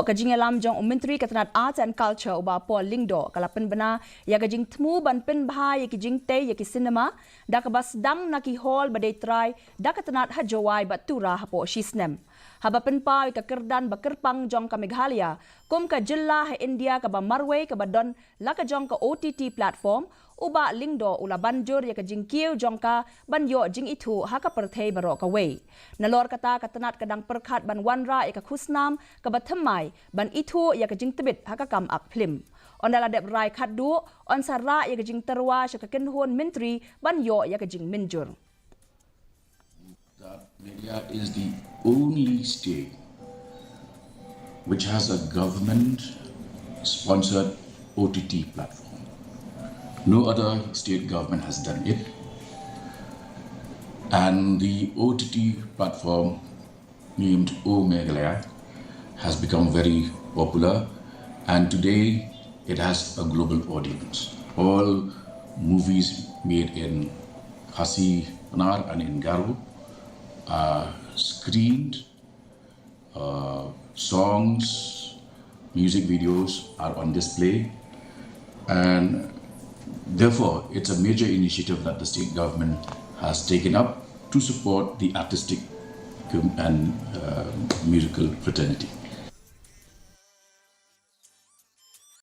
kajing alam jong Menteri Ketenat Arts and Culture uba Paul Lingdo kala Pynbha ya kajing temu ban Pynbha ya ki Jingtei ya ki cinema da kabas dang na ki hall badai try da ketenat hajawai batura hapo shisnem haba Pynbha ka kerdan bakerpang jong ka Meghalaya kum ka jilla ha India ka ba Marway ka ba don la ka jong ka OTT platform uba Lingdo ula banjur ya ka jingkiu jong ka ban yo jing itu ha ka perthei baro ka wei nalor kata ketenat kadang perkhat ban wanra ya ka khusnam ka bathmai ban itu ya ka jing tebit ha ka kam ak phlim ondala dep rai khat du on sarra ya ka jing terwa sha ka kenhon menteri ban yo ya ka jing minjur. That Meghalaya is the only state which has a government sponsored OTT platform. No other state government has done it. And the OTT platform named Meghalaya has become very popular, and today it has a global audience. All movies made in KHASI and in Garo are screened, songs, music videos are on display, and therefore it's a major initiative that the state government has taken up to support the artistic and musical fraternity.